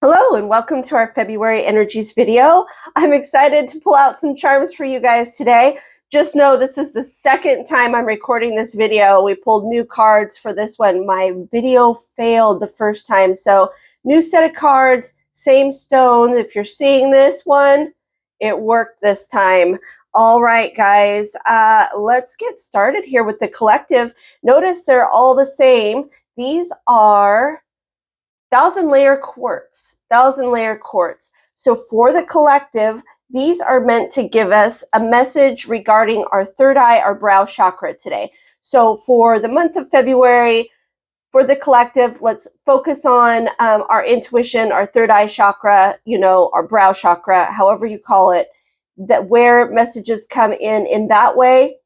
Hello and welcome to our February Energies video. I'm excited to pull out some charms for you guys today. Just know this is the second time I'm recording this video. We pulled new cards for this one. My video failed the first time. So new set of cards, same stones. If you're seeing this one, it worked this time. All right, guys, let's get started here with the collective. Notice they're all the same. These are 1,000-layer quartz, 1,000-layer quartz. So for the collective, these are meant to give us a message regarding our third eye, our brow chakra today. So for the month of February, for the collective, let's focus on our intuition, our third eye chakra, our brow chakra, however you call it, that where messages come in that way.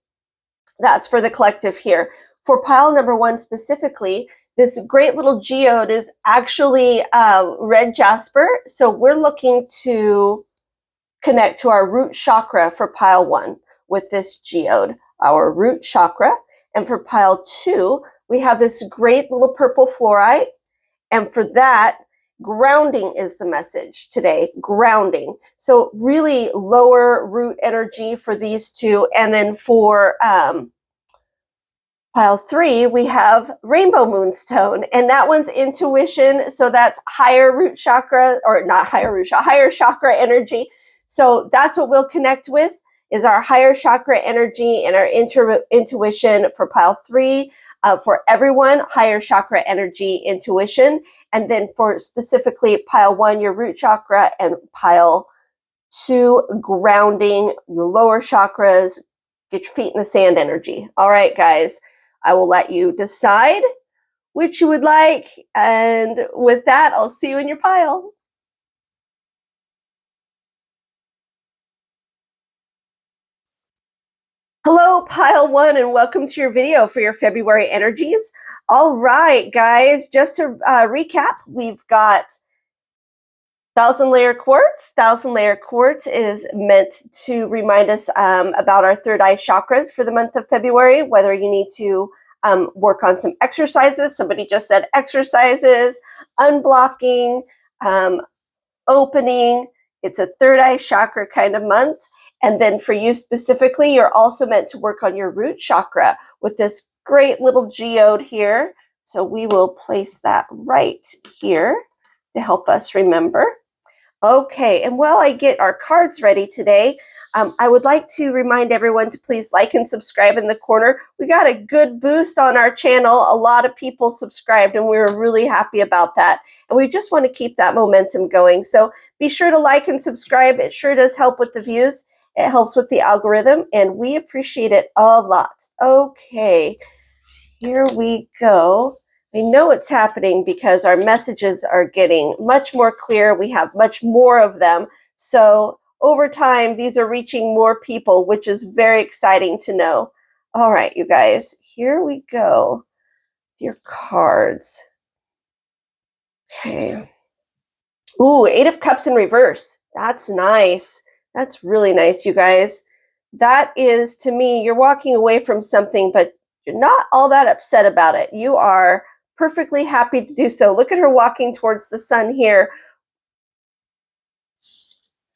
That's for the collective here. For pile number one specifically, this great little geode is actually red jasper. So we're looking to connect to our root chakra for pile one with this geode, our root chakra. And for pile two, we have this great little purple fluorite. And for that, grounding is the message today, grounding. So really lower root energy for these two. And then for pile three, we have rainbow moonstone, and that one's intuition. So that's higher root chakra, or not higher root chakra, higher chakra energy. So that's what we'll connect with, is our higher chakra energy and our intuition for pile three. For everyone, higher chakra energy, intuition. And then for specifically pile one, your root chakra, and pile two, grounding, your lower chakras, get your feet in the sand energy. All right, guys. I will let you decide which you would like. And with that, I'll see you in your pile. Hello, pile one, and welcome to your video for your February energies. All right, guys, just to recap, we've got 1,000-layer quartz. 1,000-layer quartz is meant to remind us about our third eye chakras for the month of February, whether you need to work on some exercises. Somebody just said exercises, unblocking, opening. It's a third eye chakra kind of month. And then for you specifically, you're also meant to work on your root chakra with this great little geode here. So we will place that right here to help us remember. Okay, and while I get our cards ready today, I would like to remind everyone to please like and subscribe in the corner. We got a good boost on our channel. A lot of people subscribed, and we were really happy about that. And we just want to keep that momentum going. So be sure to like and subscribe. It sure does help with the views. It helps with the algorithm, and we appreciate it a lot. Okay, here we go. I know it's happening because our messages are getting much more clear. We have much more of them. So over time, these are reaching more people, which is very exciting to know. All right, you guys, here we go. Your cards. Okay. Ooh, 8 of Cups in reverse. That's nice. That's really nice, you guys. That is, to me, you're walking away from something, but you're not all that upset about it. You are perfectly happy to do so. Look at her walking towards the sun here.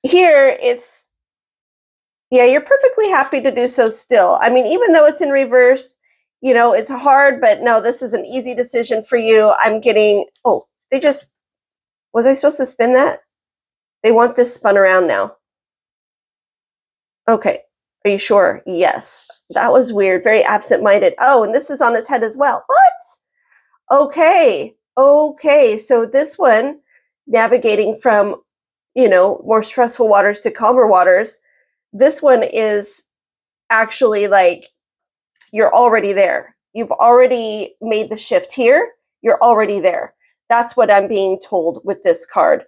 Here, it's, yeah, you're perfectly happy to do so still. I mean, even though it's in reverse, it's hard, but no, this is an easy decision for you. I'm getting, oh, was I supposed to spin that? They want this spun around now. Okay. Are you sure? Yes. That was weird. Very absent-minded. Oh, and this is on his head as well. What? Okay. Okay. So this one, navigating from, more stressful waters to calmer waters, this one is actually like, you're already there. You've already made the shift here. You're already there. That's what I'm being told with this card.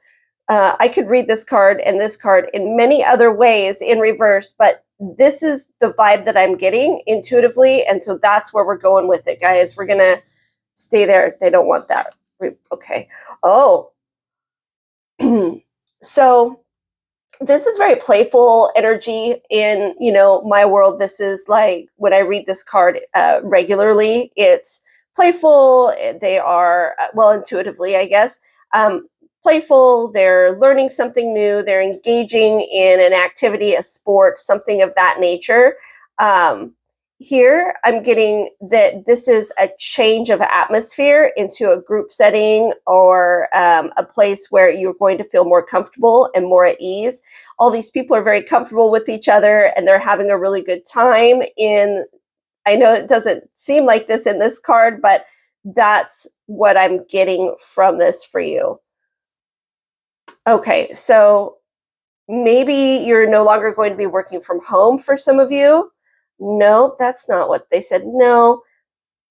I could read this card and this card in many other ways in reverse, but this is the vibe that I'm getting intuitively. And so that's where we're going with it, guys. We're going to stay there. They don't want that. Okay. Oh. So this is very playful energy in, my world. This is like when I read this card regularly, it's playful. They are, well, intuitively, I guess. playful, they're learning something new, they're engaging in an activity, a sport, something of that nature. Here, I'm getting that this is a change of atmosphere into a group setting or a place where you're going to feel more comfortable and more at ease. All these people are very comfortable with each other and they're having a really good time I know it doesn't seem like this in this card, but that's what I'm getting from this for you. Okay, so maybe you're no longer going to be working from home for some of you. No, that's not what they said. No,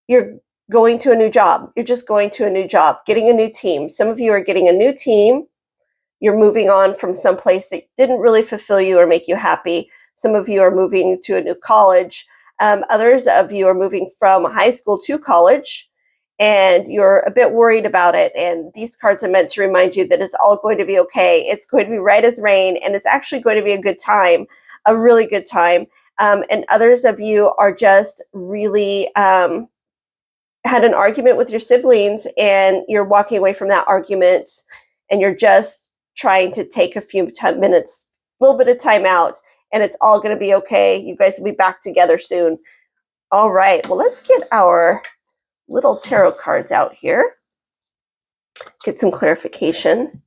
you're going to a new job. You're just going to a new job, getting a new team. Some of you are getting a new team. You're moving on from some place that didn't really fulfill you or make you happy. Some of you are moving to a new college. Others of you are moving from high school to college, and you're a bit worried about it. And these cards are meant to remind you that it's all going to be okay. It's going to be right as rain, and it's actually going to be a good time, a really good time. And others of you are just really had an argument with your siblings, and you're walking away from that argument, and you're just trying to take a few minutes, a little bit of time out, and it's all going to be okay. You guys will be back together soon. All right, well, let's get our little tarot cards out here. Get some clarification.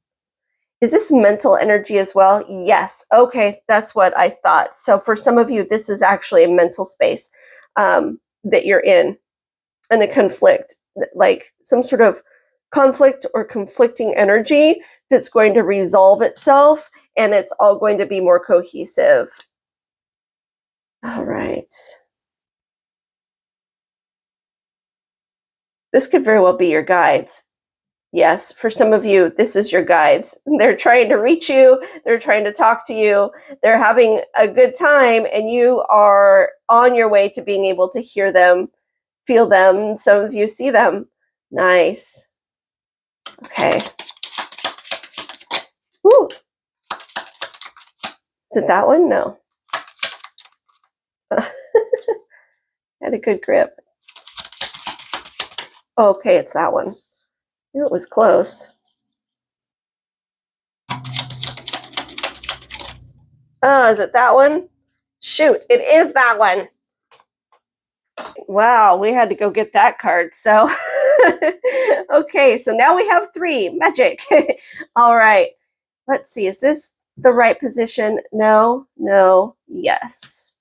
Is this mental energy as well? Yes. Okay, that's what I thought. So for some of you, this is actually a mental space that you're in, and a conflict, like some sort of conflict or conflicting energy that's going to resolve itself, and it's all going to be more cohesive. All right. This could very well be your guides. Yes, for some of you, this is your guides. They're trying to reach you. They're trying to talk to you. They're having a good time, and you are on your way to being able to hear them, feel them. Some of you see them. Nice. Okay. Woo. Is it that one? No. Had a good grip. Okay, it's that one. It was close. Oh, is it that one? Shoot, it is that one. Wow, we had to go get that card. So, okay, so now we have 3. Magic. All right, let's see. Is this the right position? No, no, yes.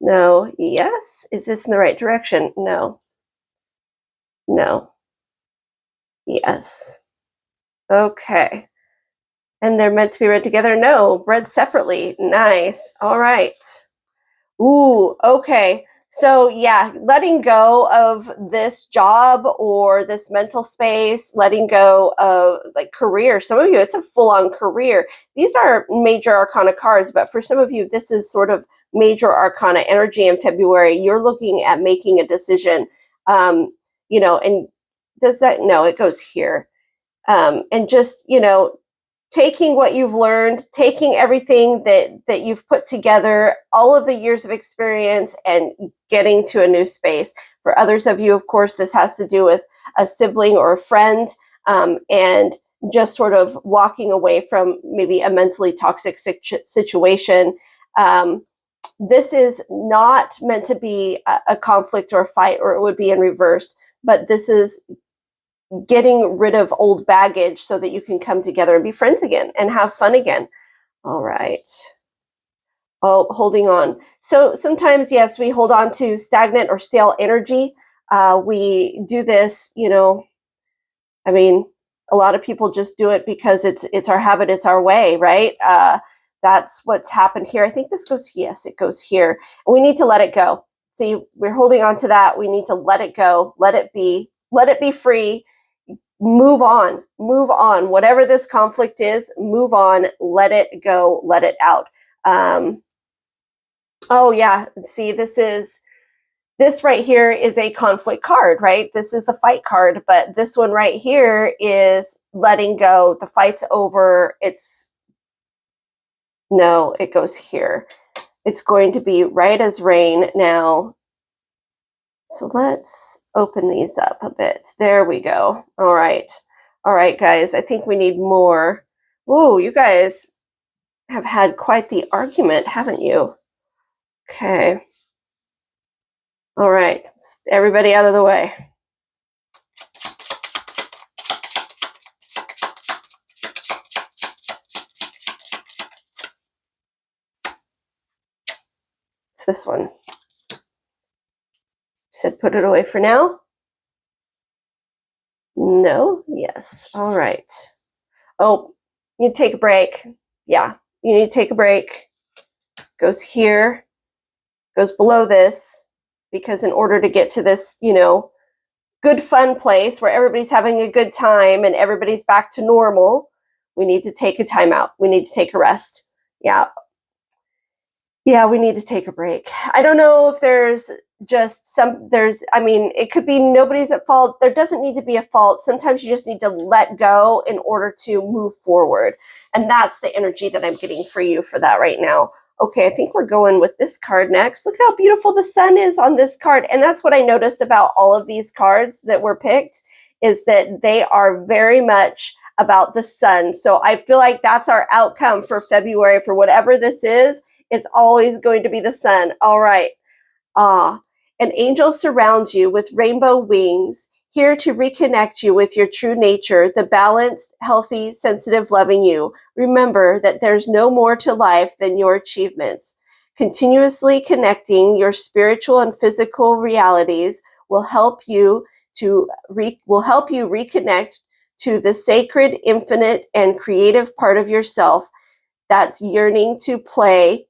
No, yes. Is this in the right direction? No. No. Yes. Okay. And they're meant to be read together? No, read separately. Nice. All right. Ooh, okay. So yeah, letting go of this job or this mental space, letting go of like career. Some of you, it's a full-on career. These are major arcana cards, but for some of you, this is sort of major arcana energy in February. You're looking at making a decision, and does that, no, it goes here. And just, taking what you've learned, taking everything that you've put together, all of the years of experience, and getting to a new space. For others of you, of course, this has to do with a sibling or a friend, and just sort of walking away from maybe a mentally toxic situation. This is not meant to be a conflict or a fight, or it would be in reverse, but this is getting rid of old baggage so that you can come together and be friends again and have fun again. All right. Oh, holding on. So sometimes, yes, we hold on to stagnant or stale energy. We do this, I mean, a lot of people just do it because it's our habit, it's our way, right? That's what's happened here. I think this goes, yes, it goes here. And we need to let it go. See, we're holding on to that. We need to let it go, let it be free. Move on, whatever this conflict is, move on, let it go, let it out. Oh yeah, see, this right here is a conflict card, right? This is the fight card, but this one right here is letting go. The fight's over. No, it goes here. It's going to be right as rain now. So let's open these up a bit. There we go. All right. All right, guys, I think we need more. Whoa, you guys have had quite the argument, haven't you? Okay. All right, everybody out of the way. It's this one. Said put it away for now. No, yes. All right. Oh, you need to take a break. Yeah, you need to take a break. Goes here, goes below this, because in order to get to this, you know, good fun place where everybody's having a good time and everybody's back to normal, we need to take a time out. We need to take a rest. Yeah. Yeah, we need to take a break. I don't know if there's just I mean, it could be nobody's at fault. There doesn't need to be a fault. Sometimes you just need to let go in order to move forward. And that's the energy that I'm getting for you for that right now. Okay, I think we're going with this card next. Look how beautiful the sun is on this card. And that's what I noticed about all of these cards that were picked, is that they are very much about the sun. So I feel like that's our outcome for February for whatever this is. It's always going to be the sun. All right. An angel surrounds you with rainbow wings, here to reconnect you with your true nature, the balanced, healthy, sensitive, loving you. Remember that there's no more to life than your achievements. Continuously connecting your spiritual and physical realities will help you reconnect to the sacred, infinite, and creative part of yourself that's yearning to play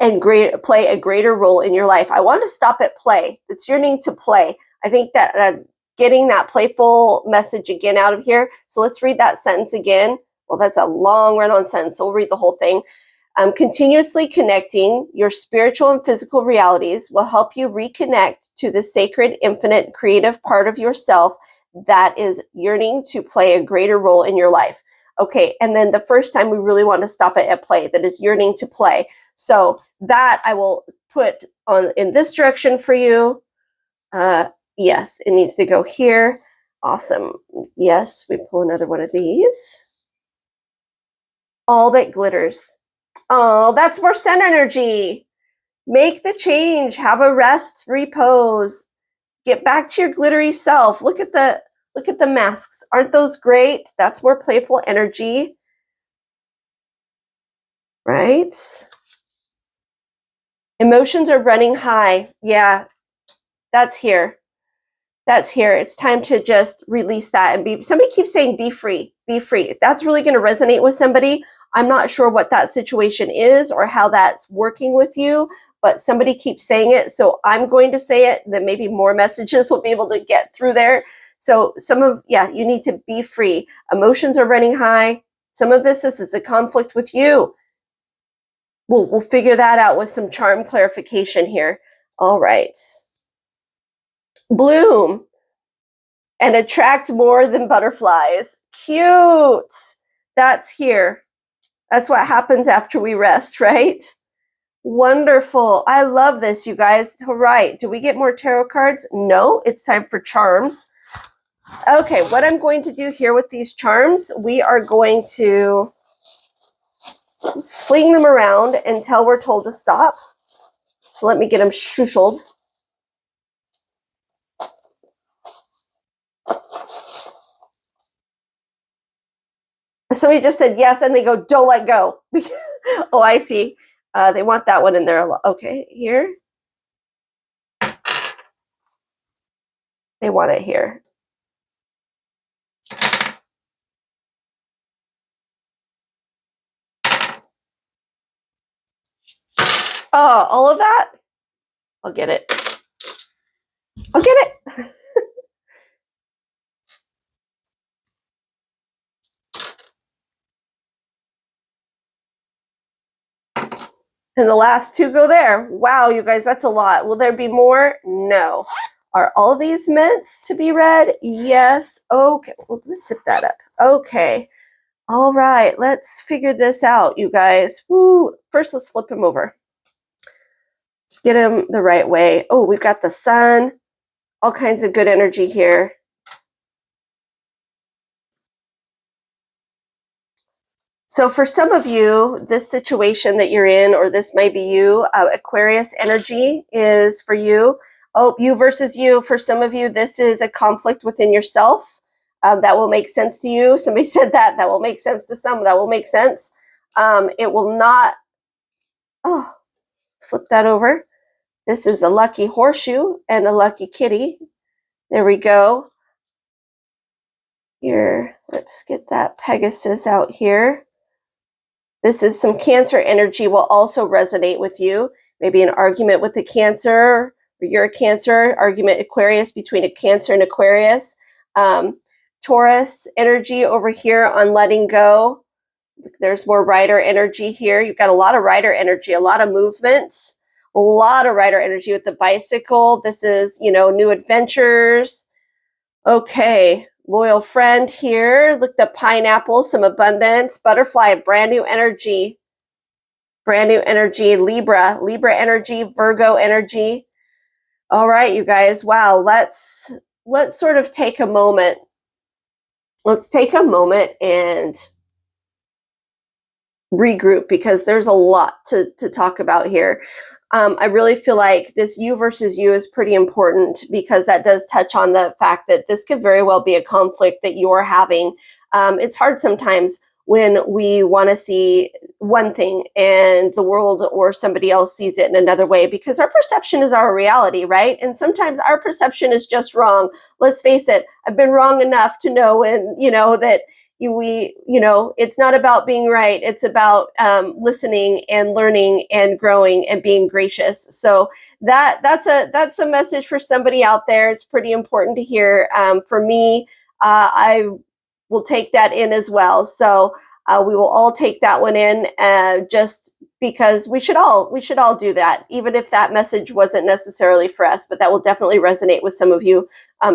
a greater role in your life. I want to stop at play. It's yearning to play. I think that getting that playful message again out of here. So let's read that sentence again. Well, that's a long run-on sentence, so we'll read the whole thing. Continuously connecting your spiritual and physical realities will help you reconnect to the sacred, infinite, creative part of yourself that is yearning to play a greater role in your life. Okay, and then the first time we really want to stop it at play, that is yearning to play. So that I will put on in this direction for you. Yes, it needs to go here. Awesome. Yes, we pull another one of these. All that glitters. Oh, that's more sun energy. Make the change. Have a rest, repose. Get back to your glittery self. Look at the masks. Aren't those great? That's more playful energy. Right? Emotions are running high. Yeah, that's here. That's here. It's time to just release that and be, somebody keeps saying, be free, be free. If that's really going to resonate with somebody, I'm not sure what that situation is or how that's working with you, but somebody keeps saying it. So I'm going to say it, then maybe more messages will be able to get through there. So you need to be free. Emotions are running high. Some of this is a conflict with you. We'll figure that out with some charm clarification here. All right. Bloom and attract more than butterflies. Cute. That's here. That's what happens after we rest, right? Wonderful. I love this, you guys. All right. Do we get more tarot cards? No, it's time for charms. Okay, what I'm going to do here with these charms, we are going to fling them around until we're told to stop. So let me get them shushled. Somebody just said yes, and they go, don't let go. Oh, I see. They want that one in there. Okay, here. They want it here. Oh, all of that? I'll get it. I'll get it. And the last two go there. Wow, you guys, that's a lot. Will there be more? No. Are all of these meant to be read? Yes. Okay. Well, let's zip that up. Okay. All right. Let's figure this out, you guys. Woo. First, let's flip him over. Let's get him the right way. Oh, we've got the sun. All kinds of good energy here. So for some of you, this situation that you're in, or this might be you, Aquarius energy is for you. Oh, you versus you. For some of you, this is a conflict within yourself. That will make sense to you. Somebody said that. That will make sense to some. That will make sense. It will not. Oh, let's flip that over. This is a lucky horseshoe and a lucky kitty. There we go. Here, let's get that Pegasus out here. This is some Cancer energy will also resonate with you. Maybe an argument with a Cancer, or you're a Cancer, argument Aquarius between a Cancer and Aquarius. Taurus energy over here on letting go. There's more rider energy here. You've got a lot of rider energy, a lot of movement, a lot of rider energy with the bicycle. This is, new adventures. Okay, loyal friend here. Look, the pineapple, some abundance, butterfly, brand new energy, Libra energy, Virgo energy. All right, you guys. Wow, let's sort of take a moment. Let's take a moment and regroup, because there's a lot to talk about here. I really feel like this you versus you is pretty important, because that does touch on the fact that this could very well be a conflict that you're having. It's hard sometimes when we want to see one thing and the world or somebody else sees it in another way, because our perception is our reality, right? And sometimes our perception is just wrong. Let's face it. I've been wrong enough to know, and that it's not about being right. It's about listening and learning and growing and being gracious. So that's a message for somebody out there. It's pretty important to hear. For me, I will take that in as well. So we will all take that one in, just because we should all do that, even if that message wasn't necessarily for us, but that will definitely resonate with some of you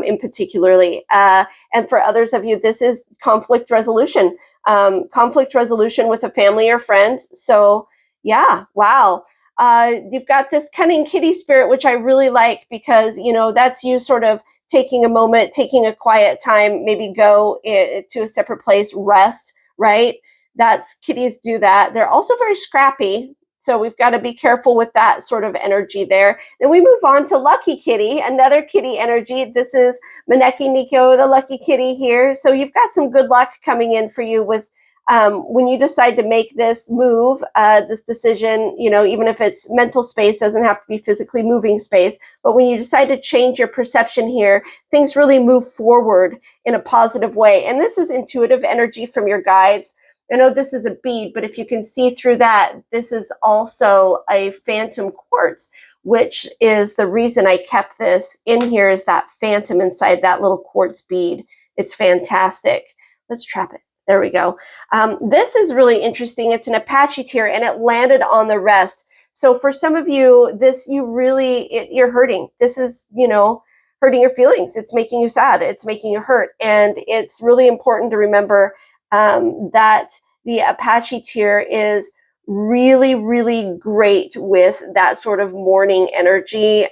in particularly. And for others of you, this is conflict resolution with a family or friends. So yeah, wow. You've got this cunning kitty spirit, which I really like, because, that's you sort of taking a moment, taking a quiet time, maybe go to a separate place, rest, right? That's kitties do that. They're also very scrappy. So we've got to be careful with that sort of energy there. Then we move on to Lucky Kitty, another kitty energy. This is Maneki Nico, the Lucky Kitty here. So you've got some good luck coming in for you with when you decide to make this move, this decision, even if it's mental space, doesn't have to be physically moving space. But when you decide to change your perception here, things really move forward in a positive way. And this is intuitive energy from your guides. I know this is a bead, but if you can see through that, this is also a phantom quartz, which is the reason I kept this in here, is that phantom inside that little quartz bead. It's fantastic. Let's trap it. There we go. This is really interesting. It's an Apache tear, and it landed on the rest. So for some of you, you're hurting. This is, hurting your feelings. It's making you sad. It's making you hurt. And it's really important to remember that the Apache tear is really, really great with that sort of mourning energy,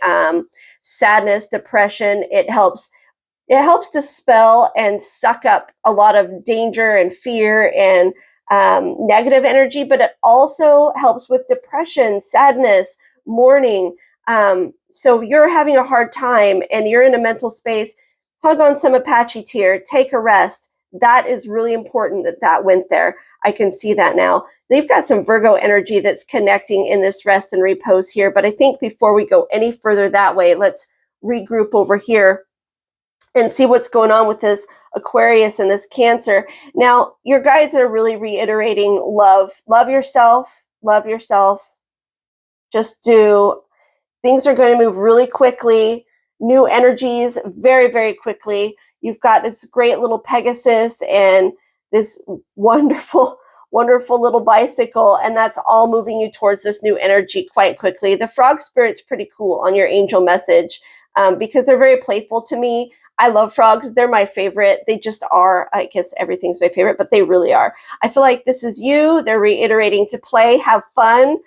sadness, depression. It helps dispel and suck up a lot of danger and fear and negative energy, but it also helps with depression, sadness, mourning. So you're having a hard time and you're in a mental space, hug on some Apache tear, take a rest. That is really important that went there. I can see that now. They've got some Virgo energy that's connecting in this rest and repose here. But I think before we go any further that way, let's regroup over here and see what's going on with this Aquarius and this Cancer. Now, your guides are really reiterating love. Love yourself. Love yourself. Just do. Things are going to move really quickly. New energies very, very quickly. You've got this great little Pegasus and this wonderful, wonderful little bicycle, and that's all moving you towards this new energy quite quickly. The frog spirit's pretty cool on your angel message because they're very playful to me. I love frogs. They're my favorite. They just are. I guess everything's my favorite, but they really are. I feel like this is you. They're reiterating to play, have fun,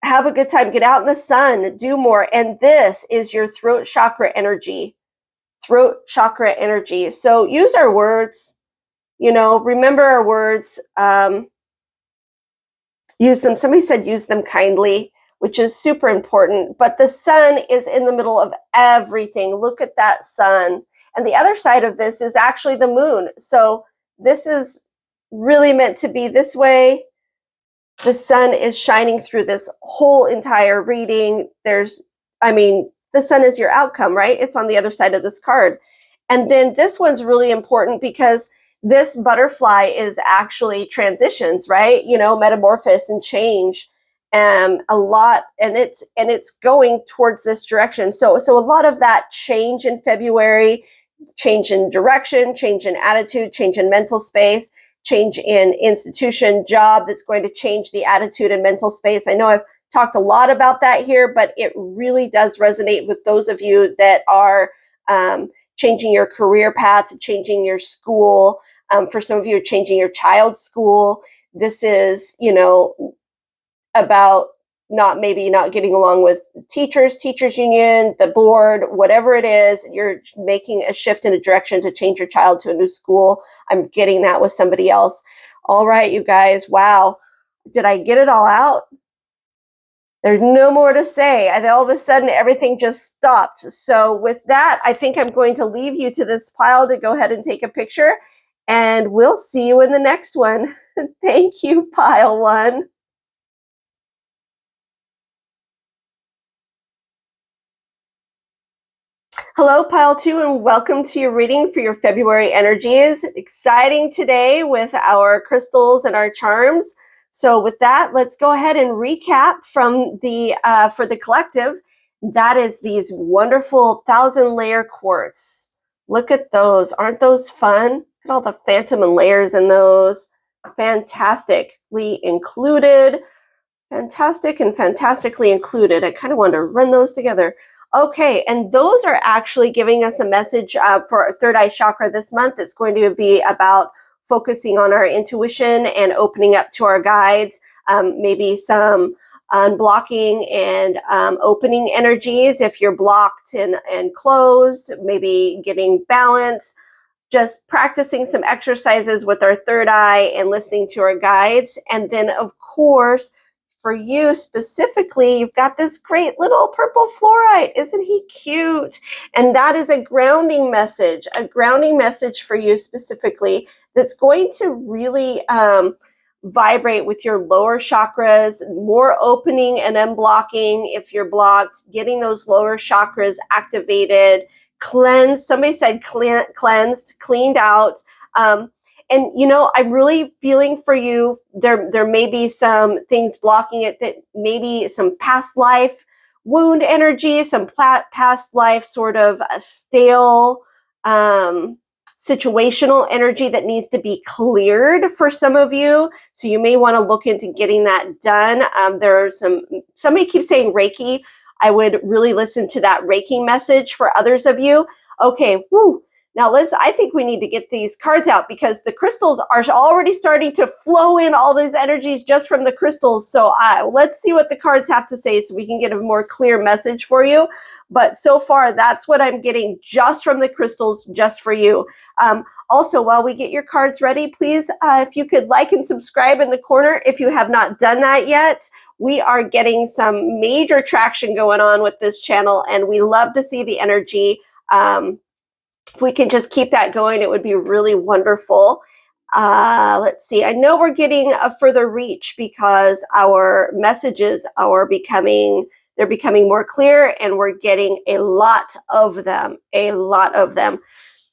have a good time, get out in the sun, do more. And this is your throat chakra energy. Throat chakra energy. So use our words, You know, remember our words, use them. Somebody said use them kindly, which is super important. But the sun is in the middle of everything. Look at that sun. And the other side of this is actually the moon. So this is really meant to be this way. The sun is shining through this whole entire reading. The sun is your outcome, right? It's on the other side of this card. And then this one's really important because this butterfly is actually transitions, right? You know, metamorphosis and change, a lot, and it's going towards this direction. So a lot of that change in February, change in direction, change in attitude, change in mental space, change in institution, job that's going to change the attitude and mental space. I know I've talked a lot about that here, but it really does resonate with those of you that are changing your career path, changing your school. For some of you, changing your child's school. This is, you know, about not getting along with the teachers union, the board, whatever it is. You're making a shift in a direction to change your child to a new school. I'm getting that with somebody else. All right, you guys. Wow. Did I get it all out? There's no more to say. And all of a sudden, everything just stopped. So with that, I think I'm going to leave you to this pile to go ahead and take a picture. And we'll see you in the next one. Thank you, pile one. Hello, pile two, and welcome to your reading for your February energies. Exciting today with our crystals and our charms. So with that, let's go ahead and recap from the for the collective. That is these wonderful 1,000-layer quartz. Look at those. Aren't those fun? Look at all the phantom and layers in those. Fantastically included. Fantastic and fantastically included. I kind of want to run those together. Okay, and those are actually giving us a message for our third eye chakra this month. It's going to be about focusing on our intuition and opening up to our guides, maybe some unblocking and opening energies if you're blocked and closed, maybe getting balance, just practicing some exercises with our third eye and listening to our guides. And then, of course, for you specifically, you've got this great little purple fluorite. Isn't he cute? And that is a grounding message for you specifically that's going to really vibrate with your lower chakras, more opening and unblocking if you're blocked, getting those lower chakras activated, cleansed. Somebody said cleansed, cleaned out. And, you know, I'm really feeling for you. There may be some things blocking it, that maybe some past life wound energy, some past life sort of a stale situational energy that needs to be cleared for some of you. So you may want to look into getting that done. There are somebody keeps saying Reiki. I would really listen to that Reiki message for others of you. Okay, woo. Now I think we need to get these cards out because the crystals are already starting to flow in all these energies just from the crystals. So let's see what the cards have to say so we can get a more clear message for you. But so far, that's what I'm getting just from the crystals, just for you. Also, while we get your cards ready, please, if you could like and subscribe in the corner if you have not done that yet. We are getting some major traction going on with this channel, and we love to see the energy. If we can just keep that going, it would be really wonderful. Let's see. I know we're getting a further reach because our messages are becoming more clear, and we're getting a lot of them.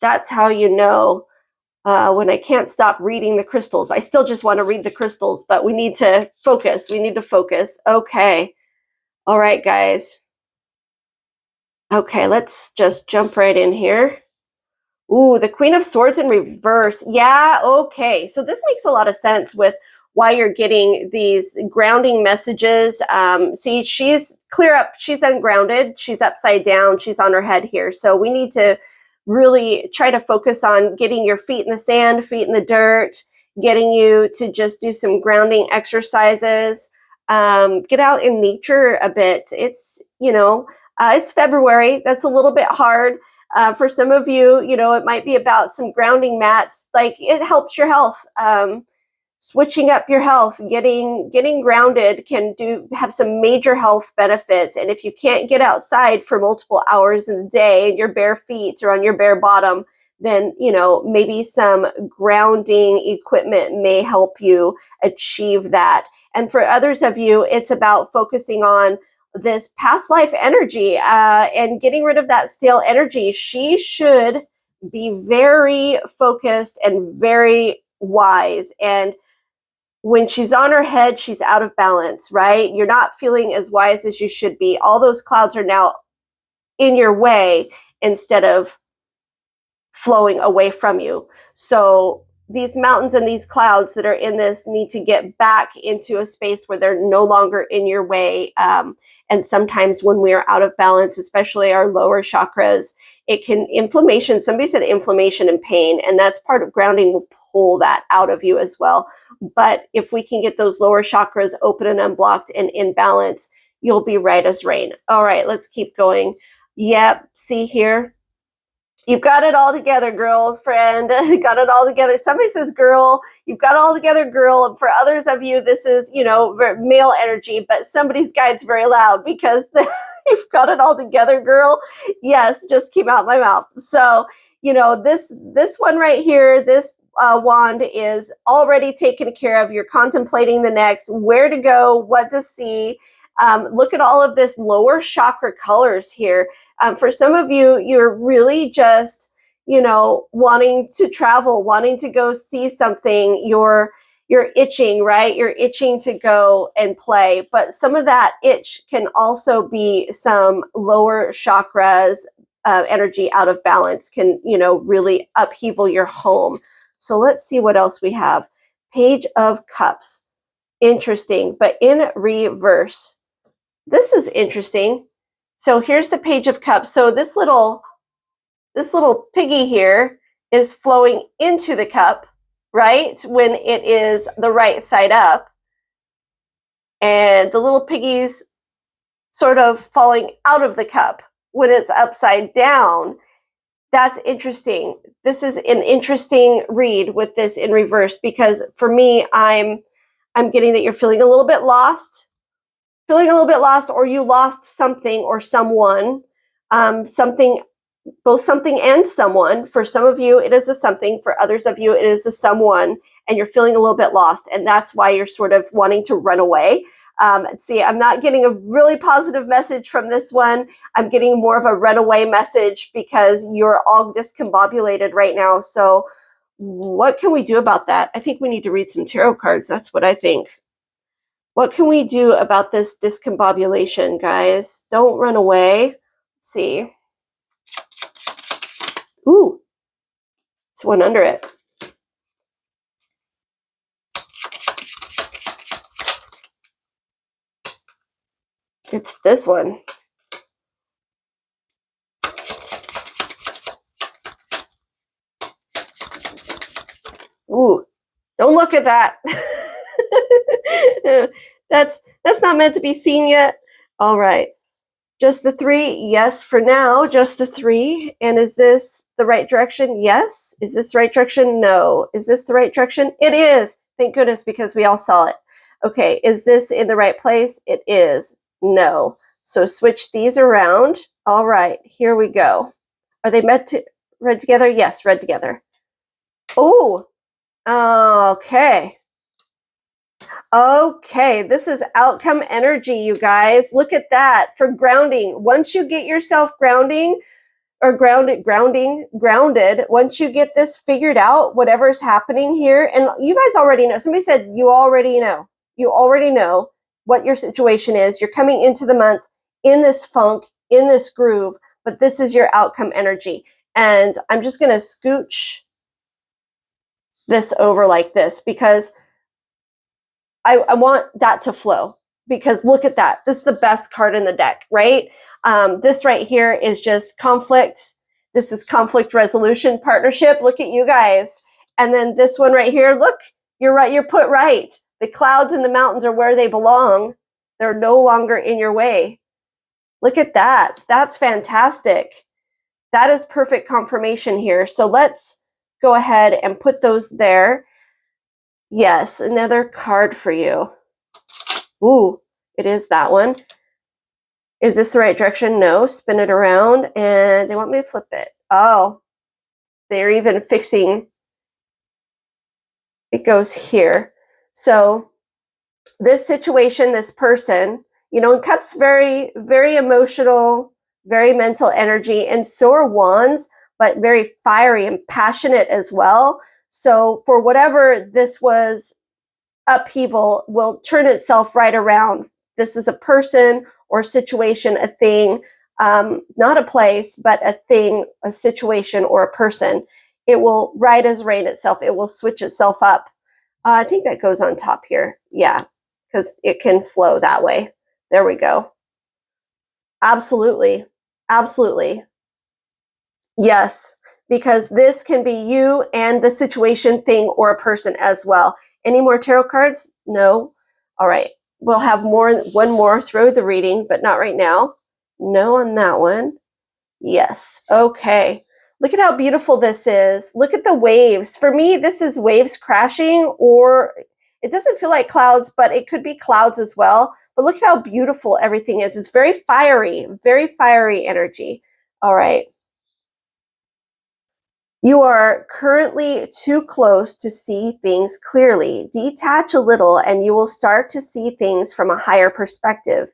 That's how you know when I can't stop reading the crystals. I still just want to read the crystals, but we need to focus. Okay. All right, guys. Okay, let's just jump right in here. Ooh, the Queen of Swords in reverse. Yeah, okay. So this makes a lot of sense with why you're getting these grounding messages. See, she's clear up. She's ungrounded. She's upside down. She's on her head here. So we need to really try to focus on getting your feet in the sand, feet in the dirt, getting you to just do some grounding exercises. Get out in nature a bit. It's, it's February. That's a little bit hard. For some of you, you know, it might be about some grounding mats. Like, it helps your health. Switching up your health, getting grounded can have some major health benefits. And if you can't get outside for multiple hours in the day in your bare feet or on your bare bottom, then, you know, maybe some grounding equipment may help you achieve that. And for others of you, it's about focusing on this past life energy and getting rid of that stale energy. She should be very focused and very wise. And when she's on her head, she's out of balance, right? You're not feeling as wise as you should be. All those clouds are now in your way instead of flowing away from you. So these mountains and these clouds that are in this need to get back into a space where they're no longer in your way. And sometimes when we are out of balance, especially our lower chakras, it can inflammation. Somebody said inflammation and pain, and that's part of grounding will pull that out of you as well. But if we can get those lower chakras open and unblocked and in balance, you'll be right as rain. All right, let's keep going. Yep, see here. You've got it all together, girlfriend. Got it all together. Somebody says, girl, you've got it all together, girl. And for others of you, this is, you know, male energy, but somebody's guide's very loud because you've got it all together, girl. Yes, just came out my mouth. So, you know, this one right here, this wand is already taken care of. You're contemplating the next, where to go, what to see. Look at all of this lower chakra colors here. For some of you, you're really just, you know, wanting to travel, wanting to go see something. You're itching, right? You're itching to go and play. But some of that itch can also be some lower chakras energy out of balance, can, you know, really upheaval your home. So let's see what else we have. Page of Cups. Interesting, but in reverse. This is interesting. So here's the Page of Cups. So this little piggy here is flowing into the cup, right? When it is the right side up. And the little piggy's sort of falling out of the cup when it's upside down. That's interesting. This is an interesting read with this in reverse, because for me, I'm getting that you're feeling a little bit lost, or you lost something or someone, both something and someone. For some of you, it is a something. For others of you, it is a someone, and you're feeling a little bit lost. And that's why you're sort of wanting to run away. See, I'm not getting a really positive message from this one. I'm getting more of a runaway message because you're all discombobulated right now. So what can we do about that? I think we need to read some tarot cards. That's what I think. What can we do about this discombobulation, guys? Don't run away. Let's see. Ooh, it's one under it. It's this one. Ooh, don't look at that. That's not meant to be seen yet. All right. Just the three? Yes, for now, just the three. And is this the right direction? Yes. Is this the right direction? No. Is this the right direction? It is. Thank goodness, because we all saw it. Okay, is this in the right place? It is. No. So switch these around. All right, here we go. Are they meant to read together? Yes, read together. Oh, okay. Okay, this is outcome energy, you guys. Look at that for grounding. Once you get yourself grounding, once you get this figured out, whatever's happening here, and you guys already know. Somebody said you already know. You already know what your situation is. You're coming into the month in this funk, in this groove, but this is your outcome energy. And I'm just going to scooch this over like this because I want that to flow, because look at that. This is the best card in the deck, right? This right here is just conflict. This is conflict resolution partnership. Look at you guys. And then this one right here, look, you're right. You're put right. The clouds and the mountains are where they belong. They're no longer in your way. Look at that. That's fantastic. that is perfect confirmation here. So let's go ahead and put those there. Yes, another card for you. Ooh, it is that one. Is this the right direction? No. Spin it around, and they want me to flip it. Oh, they're even fixing. It goes here. So this situation, this person, you know, and Cups, very, very emotional, very mental energy, and so are Wands, but very fiery and passionate as well. So for whatever this was, upheaval will turn itself right around. This is a person or situation, a thing, not a place, but a thing, a situation, or a person. It will right as rain itself. It will switch itself up. I think that goes on top here. Yeah, because it can flow that way. There we go. Absolutely. Absolutely. Yes, because this can be you and the situation, thing, or a person as well. Any more tarot cards? No. All right. We'll have one more through the reading, but not right now. No on that one. Yes. Okay. Look at how beautiful this is. Look at the waves. For me, this is waves crashing, or it doesn't feel like clouds, but it could be clouds as well. But look at how beautiful everything is. It's very fiery energy. All right. You are currently too close to see things clearly. Detach a little and you will start to see things from a higher perspective.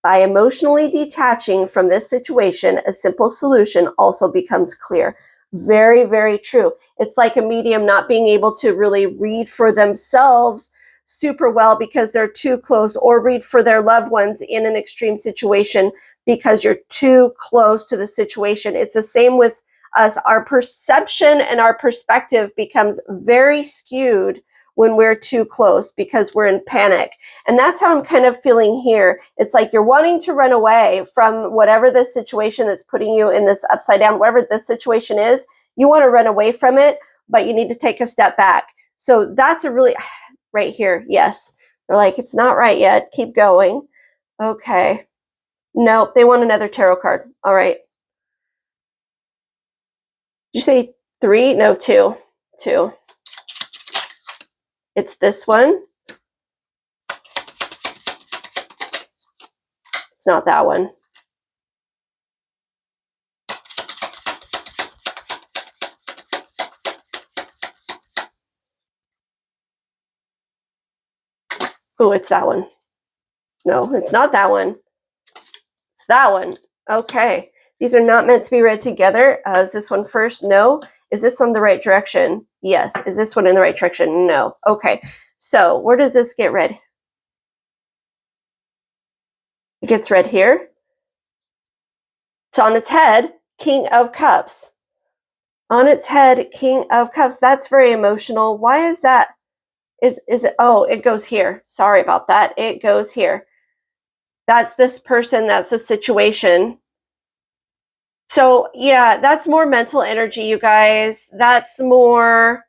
By emotionally detaching from this situation, a simple solution also becomes clear. Very, very true. It's like a medium not being able to really read for themselves super well because they're too close, or read for their loved ones in an extreme situation because you're too close to the situation. It's the same with us. Our perception and our perspective becomes very skewed when we're too close because we're in panic. And that's how I'm kind of feeling here. It's like you're wanting to run away from whatever this situation that's putting you in this upside down, whatever this situation is, you want to run away from it, but you need to take a step back. So that's a really, right here, yes. They're like, it's not right yet. Keep going. Okay. Nope, they want another tarot card. All right. Did you say 3? No, 2. 2. It's this one. It's not that one. Oh, it's that one. No, it's not that one. It's that one. Okay. These are not meant to be read together. Is this one first? No. Is this on the right direction? Yes. Is this one in the right direction? No. Okay. So where does this get read? It gets read here. It's on its head, King of Cups. On its head, King of Cups. That's very emotional. Why is that? Is it? Oh, it goes here. Sorry about that. It goes here. That's this person. That's the situation. So yeah, that's more mental energy, you guys. That's more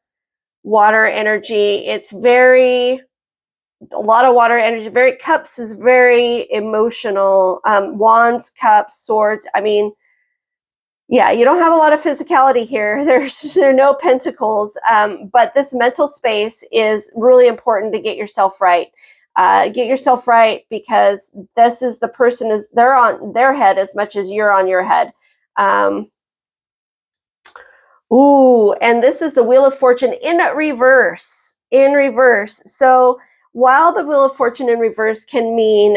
water energy. It's very, a lot of water energy. Very, Cups is very emotional. Wands, Cups, Swords. I mean, yeah, you don't have a lot of physicality here. There are no pentacles, but this mental space is really important to get yourself right. Get yourself right, because this is the person, is they're on their head as much as you're on your head. Ooh, and this is the Wheel of Fortune in reverse. In reverse. So while the Wheel of Fortune in reverse can mean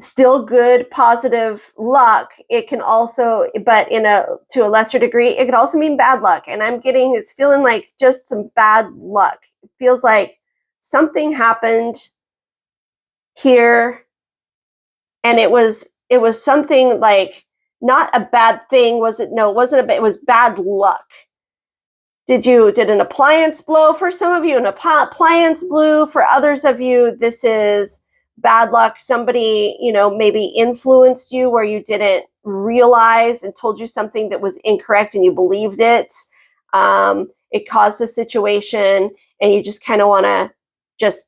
still good, positive luck, it can also, but to a lesser degree, it can also mean bad luck. And it's feeling like just some bad luck. It feels like something happened here, and it was something like not a bad thing, was it? No, it wasn't it was bad luck. Did an appliance blow for some of you? An appliance blew for others of you. This is bad luck. Somebody, maybe influenced you where you didn't realize and told you something that was incorrect and you believed it. It caused a situation and you just kind of want to just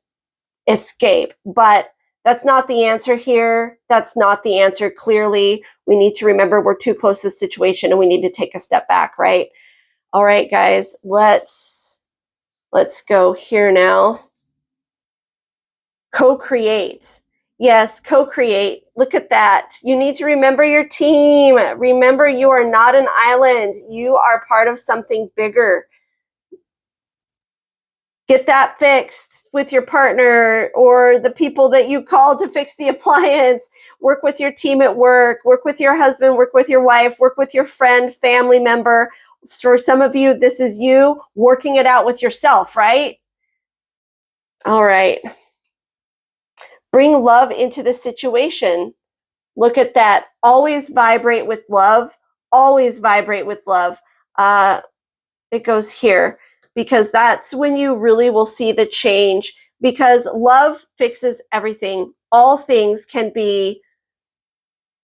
escape. But That's not the answer here. That's not the answer. Clearly, we need to remember we're too close to the situation and we need to take a step back, right? All right, guys, let's go here now. Co-create. Yes, co-create. Look at that. You need to remember your team. Remember, you are not an island. You are part of something bigger. Get that fixed with your partner or the people that you call to fix the appliance. Work with your team at work. Work with your husband. Work with your wife. Work with your friend, family member. For some of you, this is you working it out with yourself, right? All right. Bring love into the situation. Look at that. Always vibrate with love. Always vibrate with love. It goes here because that's when you really will see the change, because love fixes everything. All things can be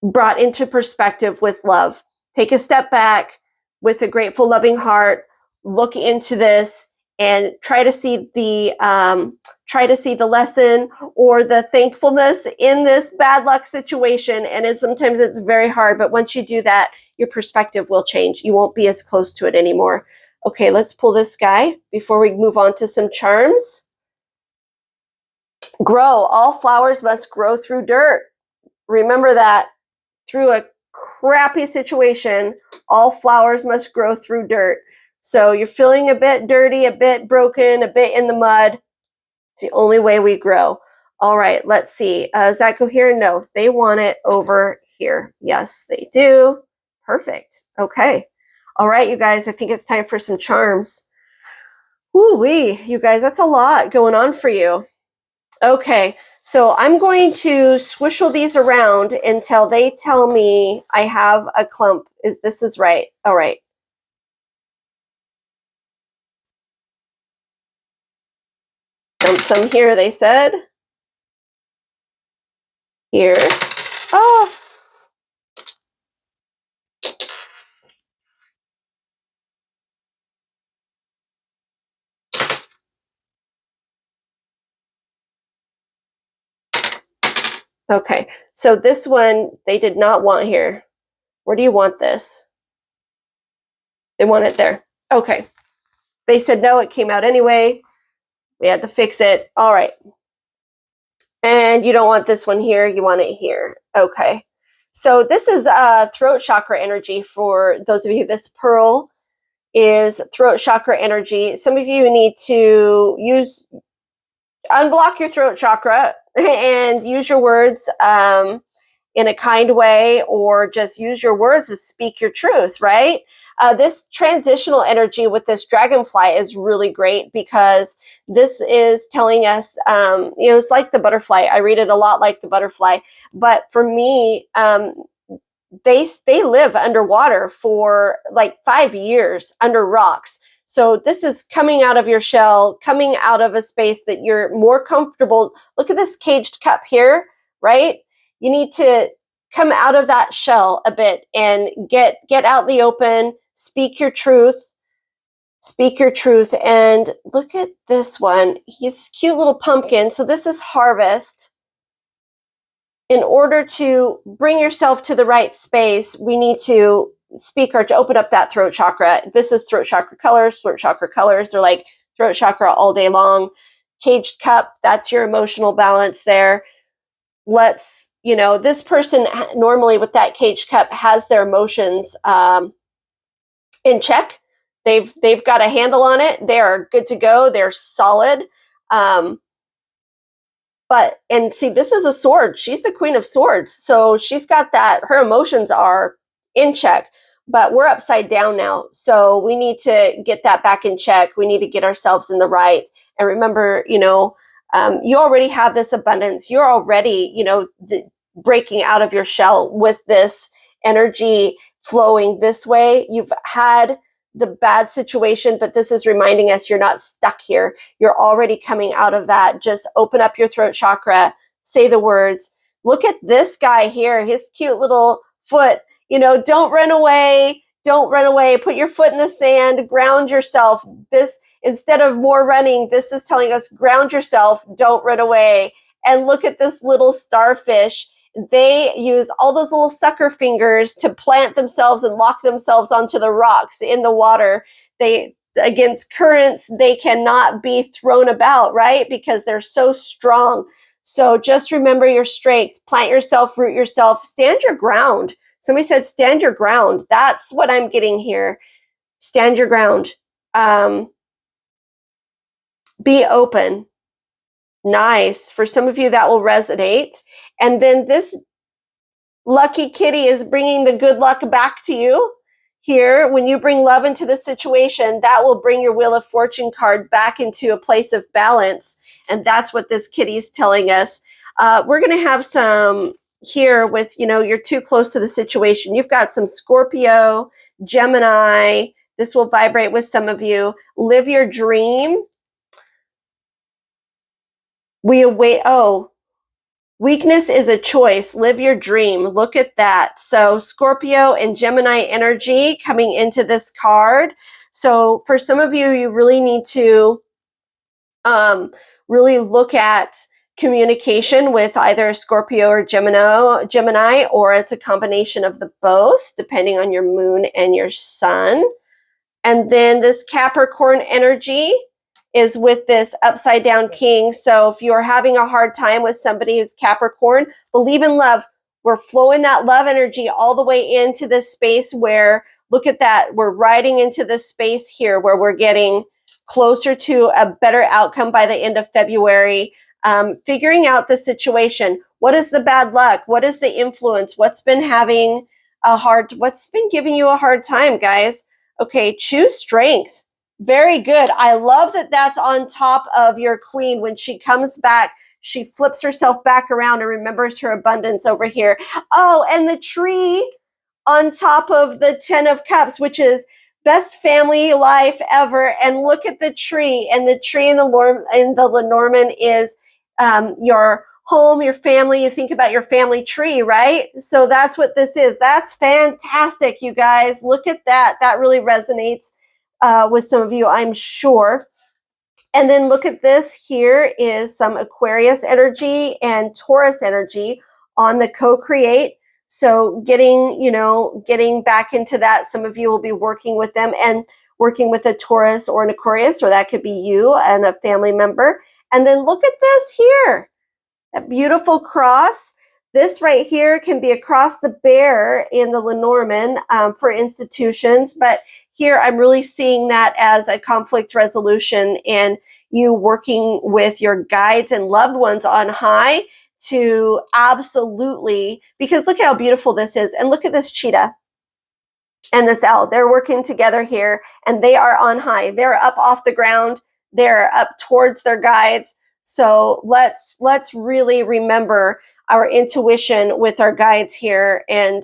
brought into perspective with love. Take a step back with a grateful, loving heart. Look into this and try to see the lesson or the thankfulness in this bad luck situation. And sometimes it's very hard, but once you do that, your perspective will change. You won't be as close to it anymore. Okay, let's pull this guy before we move on to some charms. Grow. All flowers must grow through dirt. Remember that. Through a crappy situation, all flowers must grow through dirt. So you're feeling a bit dirty, a bit broken, a bit in the mud. It's the only way we grow. All right, let's see. Does that go here? No, they want it over here. Yes, they do. Perfect. Okay. All right, you guys, I think it's time for some charms. Woo-wee, you guys, that's a lot going on for you. Okay, so I'm going to swishel these around until they tell me I have a clump. This is right. All right. Dump some here, they said. Here. Oh. Okay, so this one they did not want here. Where do you want this? They want it there. Okay. They said no, it came out anyway. We had to fix it. All right. And you don't want this one here, you want it here. Okay. So this is throat chakra energy for those of you. This pearl is throat chakra energy. Some of you need to unblock your throat chakra and use your words in a kind way, or just use your words to speak your truth, right? This transitional energy with this dragonfly is really great because this is telling us, it's like the butterfly. I read it a lot like the butterfly, but for me, they live underwater for like 5 years under rocks. So this is coming out of your shell, coming out of a space that you're more comfortable. Look at this caged cup here, right? You need to come out of that shell a bit and get out in the open, speak your truth. Speak your truth. And look at this one. He's a cute little pumpkin. So this is harvest. In order to bring yourself to the right space, we need to speak or to open up that throat chakra. This is throat chakra colors. Throat chakra colors, they're like throat chakra all day long. Caged cup, that's your emotional balance there. This person normally with that caged cup has their emotions in check. They've got a handle on it. They are good to go. They're solid. And see, this is a sword. She's the queen of swords. So she's got that, her emotions are in check, but we're upside down now. So we need to get that back in check. We need to get ourselves in the right. And remember, you already have this abundance. You're already, breaking out of your shell with this energy flowing this way. You've had the bad situation, but this is reminding us you're not stuck here. You're already coming out of that. Just open up your throat chakra, say the words. Look at this guy here, his cute little foot. Don't run away. Don't run away. Put your foot in the sand, ground yourself. This, instead of more running, this is telling us ground yourself, don't run away. And look at this little starfish. They use all those little sucker fingers to plant themselves and lock themselves onto the rocks in the water. They, against currents, they cannot be thrown about, right? Because they're so strong. So just remember your strengths. Plant yourself, root yourself, stand your ground. Somebody said stand your ground. That's what I'm getting here. Stand your ground. Be open. Nice. For some of you, that will resonate. And then this lucky kitty is bringing the good luck back to you. Here, when you bring love into the situation, that will bring your Wheel of Fortune card back into a place of balance. And that's what this kitty is telling us. We're going to have some here with, you're too close to the situation. You've got some Scorpio, Gemini. This will vibrate with some of you. Live your dream. We await. Oh, weakness is a choice. Live your dream. Look at that. So Scorpio and Gemini energy coming into this card. So for some of you, you really need to really look at communication with either Scorpio or Gemini, or it's a combination of the both, depending on your moon and your sun. And then this Capricorn energy is with this upside down king. So if you're having a hard time with somebody who's Capricorn, believe in love. We're flowing that love energy all the way into this space where, look at that, we're riding into this space here where we're getting closer to a better outcome by the end of February. Figuring out the situation. What is the bad luck? What is the influence? What's been giving you a hard time, guys? Okay, choose strength. Very good. I love that that's on top of your queen. When she comes back, she flips herself back around and remembers her abundance over here. Oh, and the tree on top of the 10 of Cups, which is best family life ever. And look at the tree. And the tree in the Lenormand is your home, your family. You think about your family tree, right? So that's what this is. That's fantastic, you guys. Look at that. That really resonates with some of you, I'm sure. And then look at this. Here is some Aquarius energy and Taurus energy on the co-create. So getting back into that. Some of you will be working with them and working with a Taurus or an Aquarius, or that could be you and a family member. And then look at this here. A beautiful cross. This right here can be across the bear in the Lenormand for institutions, but here I'm really seeing that as a conflict resolution and you working with your guides and loved ones on high to absolutely, because look how beautiful this is. And look at this cheetah and this owl. They're working together here and they are on high. They're up off the ground. They're up towards their guides. So let's really remember our intuition with our guides here and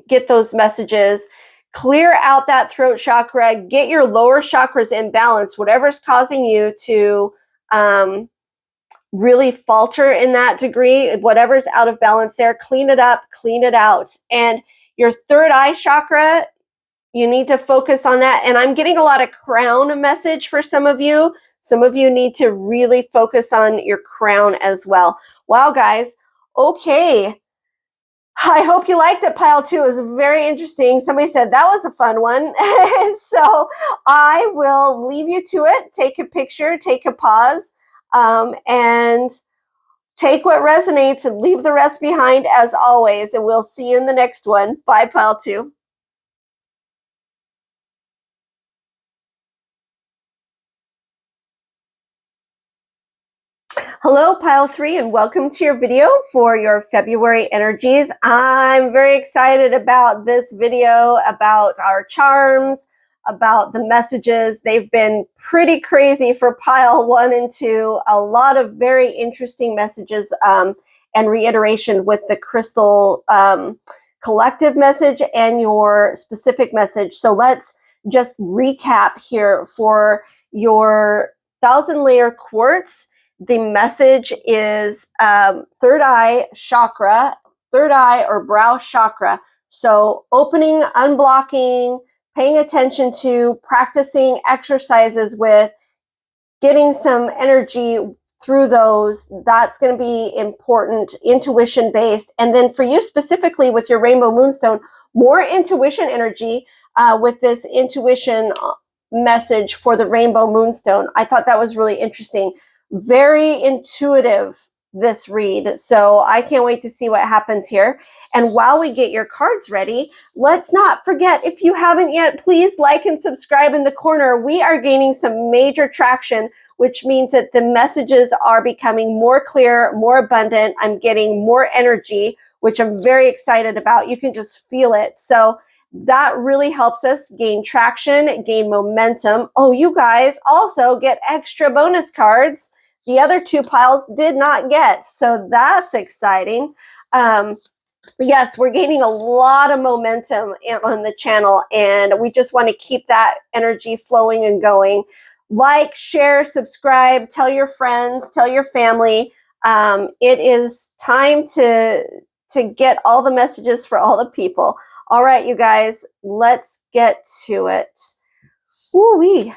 get those messages. Clear out that throat chakra. Get your lower chakras in balance. Whatever's causing you to really falter in that degree, whatever's out of balance there, clean it up, clean it out. And your third eye chakra, you need to focus on that. And I'm getting a lot of crown message for some of you. Some of you need to really focus on your crown as well. Wow, guys. Okay. I hope you liked it, Pile 2. It was very interesting. Somebody said that was a fun one. So I will leave you to it. Take a picture, take a pause, and take what resonates and leave the rest behind as always. And we'll see you in the next one. Bye, Pile 2. Hello, Pile 3, and welcome to your video for your February energies. I'm very excited about this video, about our charms, about the messages. They've been pretty crazy for Pile 1 and 2. A lot of very interesting messages and reiteration with the crystal collective message and your specific message. So let's just recap here for your 1,000-layer quartz. The message is third eye chakra, third eye or brow chakra. So opening, unblocking, paying attention to, practicing exercises with, getting some energy through those. That's going to be important, intuition based. And then for you specifically with your rainbow moonstone, more intuition energy with this intuition message for the rainbow moonstone. I thought that was really interesting. Very intuitive, this read. So I can't wait to see what happens here. And while we get your cards ready, let's not forget, if you haven't yet, please like and subscribe in the corner. We are gaining some major traction, which means that the messages are becoming more clear, more abundant. I'm getting more energy, which I'm very excited about. You can just feel it. So that really helps us gain traction, gain momentum. Oh, you guys also get extra bonus cards. The other two piles did not get, so that's exciting. Yes, we're gaining a lot of momentum on the channel, and we just want to keep that energy flowing and going. Like, share, subscribe, tell your friends, tell your family. It is time to get all the messages for all the people. All right, you guys, let's get to it. Woo-wee.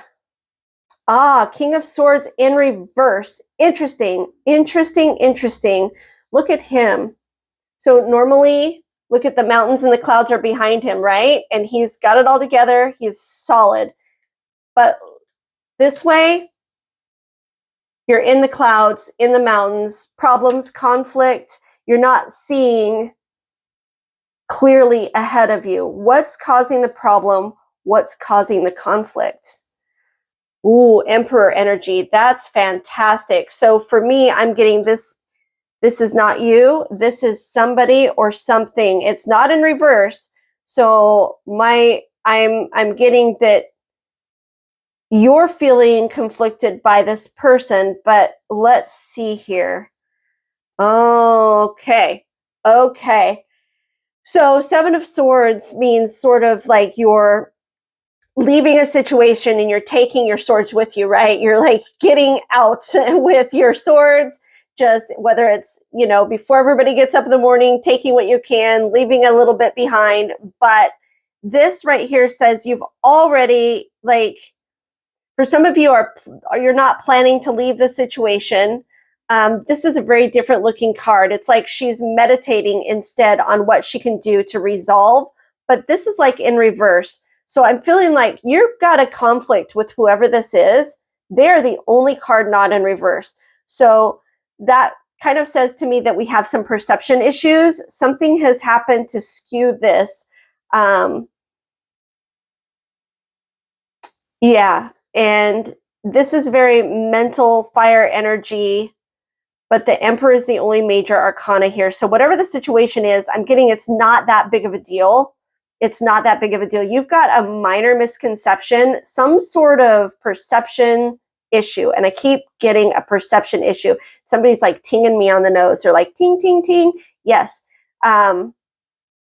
King of Swords in reverse. Interesting, interesting, interesting. Look at him. So normally, look at the mountains and the clouds are behind him, right? And he's got it all together. He's solid. But this way, you're in the clouds, in the mountains, problems, conflict. You're not seeing clearly ahead of you. What's causing the problem? What's causing the conflict? Ooh, Emperor energy. That's fantastic. So for me, I'm getting this. This is not you. This is somebody or something. It's not in reverse. So I'm getting that you're feeling conflicted by this person, but let's see here. Okay. Okay. So 7 of Swords means sort of like you're leaving a situation and you're taking your swords with you, right? You're like getting out with your swords, just whether it's, you know, before everybody gets up in the morning, taking what you can, leaving a little bit behind. But this right here says you've already, like, for some of you you're not planning to leave the situation. This is a very different looking card. It's like she's meditating instead on what she can do to resolve. But this is like in reverse. So I'm feeling like you've got a conflict with whoever this is. They're the only card not in reverse. So that kind of says to me that we have some perception issues. Something has happened to skew this. Yeah. And this is very mental fire energy, but the Emperor is the only major arcana here. So whatever the situation is, I'm getting it's not that big of a deal. It's not that big of a deal. You've got a minor misconception, some sort of perception issue. And I keep getting a perception issue. Somebody's like tinging me on the nose. They're like, ting, ting, ting. Yes.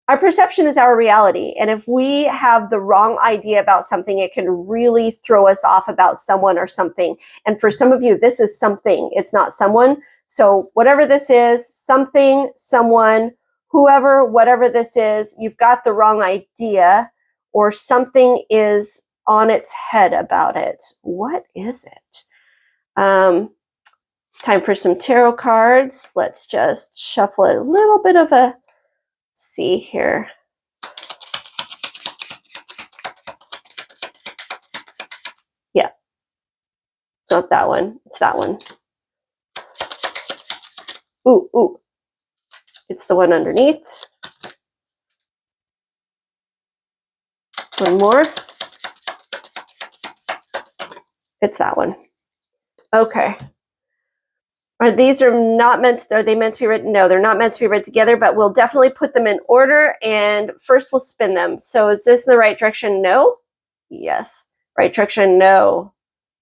Our perception is our reality. And if we have the wrong idea about something, it can really throw us off about someone or something. And for some of you, this is something. It's not someone. So whatever this is, something, someone, whoever, whatever this is, you've got the wrong idea or something is on its head about it. What is it? It's time for some tarot cards. Let's just shuffle a little bit of a see here. Yeah. It's not that one. It's that one. Ooh, ooh. It's the one underneath. One more. It's that one. Okay. Are they meant to be read? No, they're not meant to be read together, but we'll definitely put them in order and first we'll spin them. So is this in the right direction? No. Yes. Right direction? No.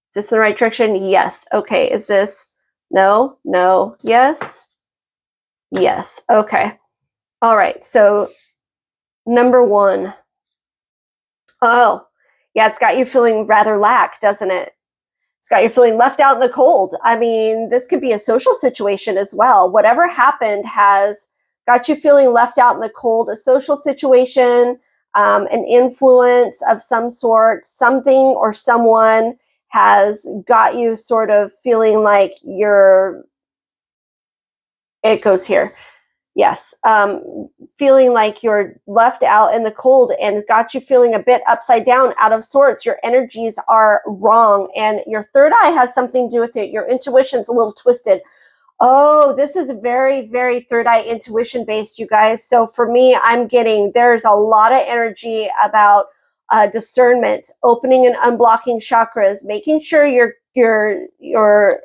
Is this in the right direction? Yes. Okay. Is this? No. No. Yes. Yes. Okay. All right. So number 1. Oh, yeah, it's got you feeling rather lack, doesn't it? It's got you feeling left out in the cold. I mean, this could be a social situation as well. Whatever happened has got you feeling left out in the cold, a social situation, an influence of some sort, something or someone has got you sort of feeling like it goes here. Yes. Feeling like you're left out in the cold and got you feeling a bit upside down, out of sorts. Your energies are wrong, and your third eye has something to do with it. Your intuition's a little twisted. Oh, this is very, very third eye intuition based, you guys. So for me, I'm getting, there's a lot of energy about discernment, opening and unblocking chakras, making sure your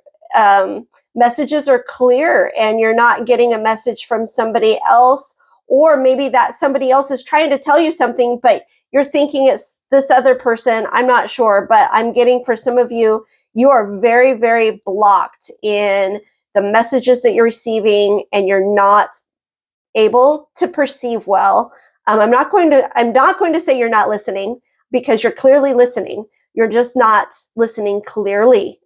messages are clear and you're not getting a message from somebody else, or maybe that somebody else is trying to tell you something, but you're thinking it's this other person. I'm not sure, but I'm getting, for some of you, you are very, very blocked in the messages that you're receiving, and you're not able to perceive well. I'm not going to say you're not listening, because you're clearly listening. You're just not listening clearly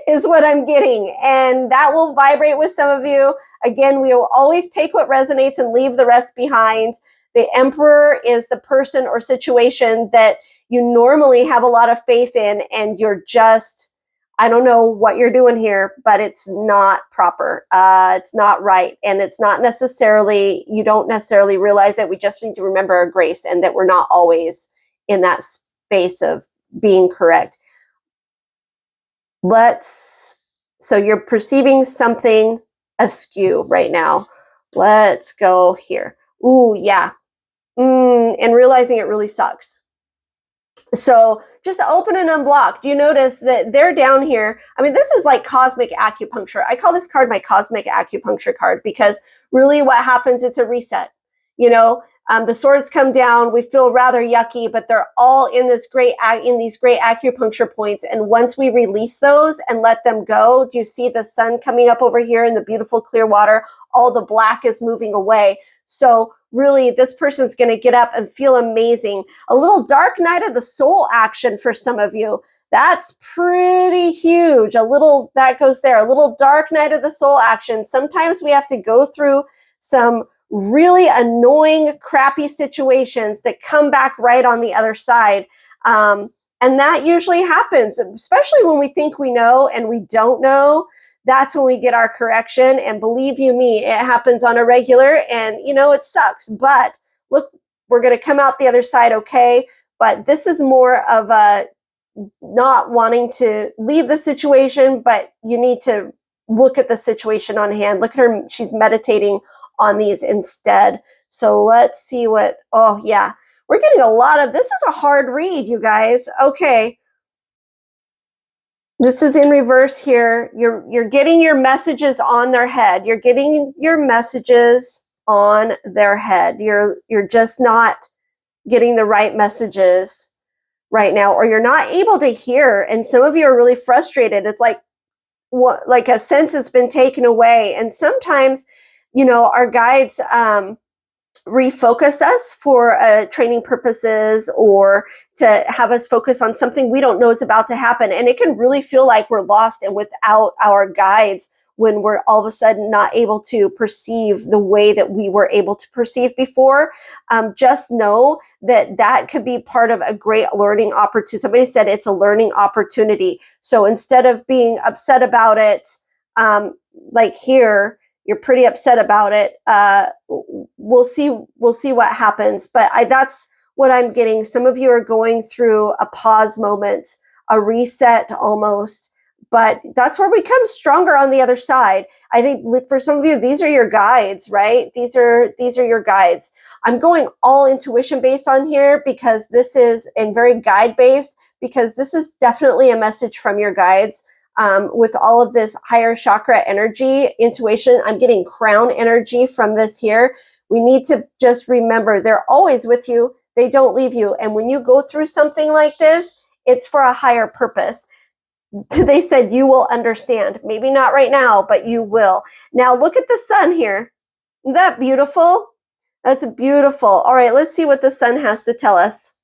is what I'm getting. And that will vibrate with some of you. Again, we will always take what resonates and leave the rest behind. The Emperor is the person or situation that you normally have a lot of faith in, and you're just, I don't know what you're doing here, but it's not proper. It's not right. And it's not necessarily, you don't necessarily realize it. We just need to remember our grace, and that we're not always in that space of being correct. So you're perceiving something askew right now. Let's go here. Ooh, yeah. And realizing it really sucks. So just open and unblock. You notice that they're down here. I mean, this is like cosmic acupuncture. I call this card my cosmic acupuncture card, because really what happens, it's a reset. You know, the swords come down. We feel rather yucky, but they're all in these great acupuncture points. And once we release those and let them go, do you see the sun coming up over here in the beautiful clear water? All the black is moving away. So really, this person's going to get up and feel amazing. A little dark night of the soul action for some of you. That's pretty huge. That goes there. A little dark night of the soul action. Sometimes we have to go through some really annoying, crappy situations that come back right on the other side. And that usually happens, especially when we think we know and we don't know. That's when we get our correction. And believe you me, it happens on a regular, and it sucks. But look, we're going to come out the other side okay. But this is more of a not wanting to leave the situation, but you need to look at the situation on hand. Look at her. She's meditating on these instead. So let's see what, oh yeah, we're getting a lot of, this is a hard read, you guys. Okay. This is in reverse here. You're getting your messages on their head. You're getting your messages on their head. You're just not getting the right messages right now, or you're not able to hear. And some of you are really frustrated. It's like a sense has been taken away. And sometimes, our guides refocus us for training purposes, or to have us focus on something we don't know is about to happen. And it can really feel like we're lost and without our guides when we're all of a sudden not able to perceive the way that we were able to perceive before. Just know that could be part of a great learning opportunity. Somebody said it's a learning opportunity. So instead of being upset about it, like here, you're pretty upset about it. We'll see what happens. But that's what I'm getting. Some of you are going through a pause moment, a reset almost. But that's where we come stronger on the other side. I think for some of you, these are your guides, right? These are your guides. I'm going all intuition based on here, because this is, and very guide based, because this is definitely a message from your guides. With all of this higher chakra energy, intuition, I'm getting crown energy from this here. We need to just remember they're always with you. They don't leave you. And when you go through something like this, it's for a higher purpose. They said you will understand. Maybe not right now, but you will. Now look at the sun here. Isn't that beautiful? That's beautiful. All right, let's see what the sun has to tell us.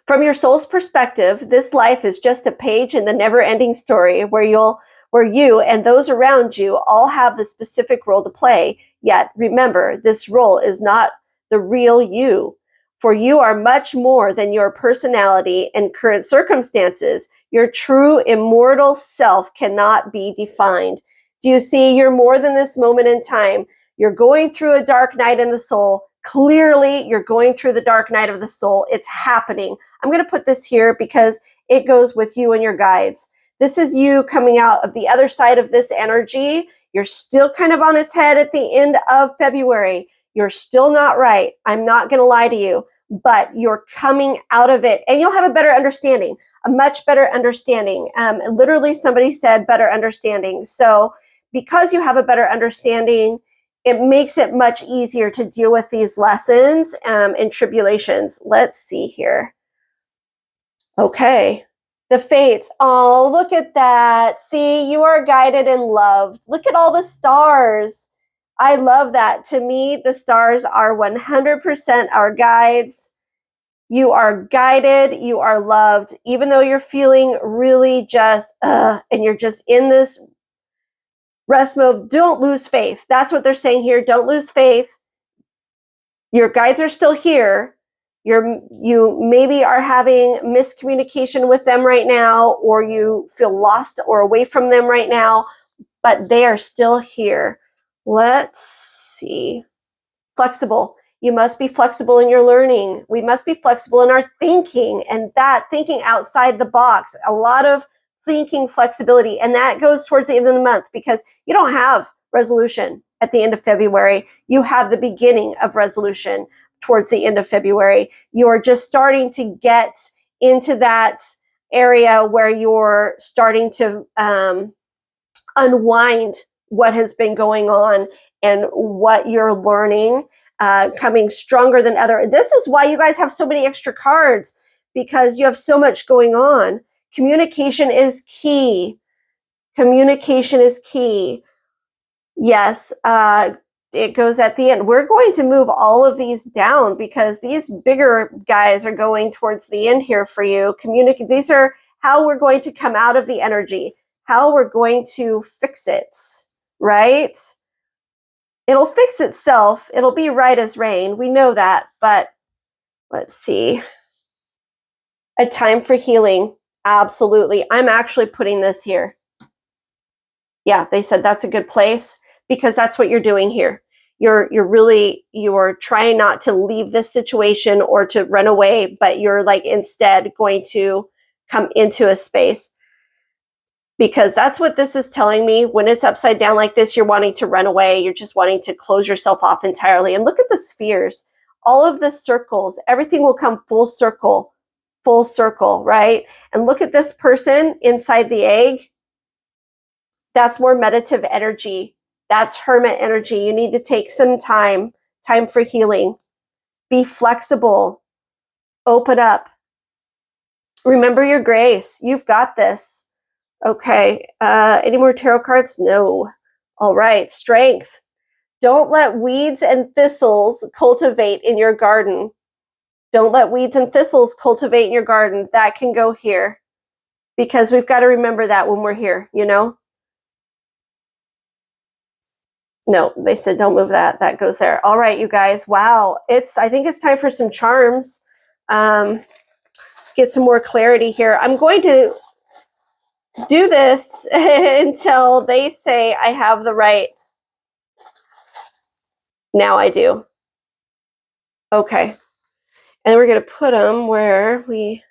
From your soul's perspective, this life is just a page in the never-ending story where you and those around you all have the specific role to play. Yet remember, this role is not the real you. For you are much more than your personality and current circumstances. Your true immortal self cannot be defined. Do you see? You're more than this moment in time. You're going through a dark night in the soul. Clearly, you're going through the dark night of the soul. It's happening. I'm going to put this here because it goes with you and your guides. This is you coming out of the other side of this energy. You're still kind of on its head at the end of February. You're still not right. I'm not going to lie to you, but you're coming out of it and you'll have a better understanding, a much better understanding. Literally, somebody said better understanding. So because you have a better understanding, it makes it much easier to deal with these lessons and tribulations. Let's see here. Okay. The fates. Oh, look at that. See, you are guided and loved. Look at all the stars. I love that. To me, the stars are 100% our guides. You are guided. You are loved. Even though you're feeling really just, and you're just in this rest mode, don't lose faith. That's what they're saying here. Don't lose faith. Your guides are still here. You maybe are having miscommunication with them right now, or you feel lost or away from them right now, but they are still here. Let's see. Flexible. You must be flexible in your learning. We must be flexible in our thinking, and that thinking outside the box. A lot of thinking flexibility, and that goes towards the end of the month because you don't have resolution at the end of February. You have the beginning of resolution towards the end of February. You are just starting to get into that area where you're starting to unwind what has been going on and what you're learning, coming stronger than ever. This is why you guys have so many extra cards, because you have so much going on. Communication is key. Communication is key. Yes, it goes at the end. We're going to move all of these down because these bigger guys are going towards the end here for you. These are how we're going to come out of the energy, how we're going to fix it, right? It'll fix itself. It'll be right as rain. We know that, but let's see. A time for healing. Absolutely. I'm actually putting this here. Yeah, they said that's a good place because that's what you're doing here. You're trying not to leave this situation or to run away, but you're like instead going to come into a space, because that's what this is telling me. When it's upside down like this, you're wanting to run away. You're just wanting to close yourself off entirely. And look at the spheres, all of the circles, everything will come full circle, right? And look at this person inside the egg. That's more meditative energy. That's hermit energy. You need to take some time for healing. Be flexible. Open up. Remember your grace. You've got this. Okay. Any more tarot cards? No. All right. Strength. Don't let weeds and thistles cultivate in your garden. Don't let weeds and thistles cultivate in your garden. That can go here, because we've got to remember that when we're here, you know? No, they said don't move that. That goes there. All right, you guys. Wow. I think it's time for some charms. Get some more clarity here. I'm going to do this until they say I have the right. Now I do. Okay. And we're going to put them where we...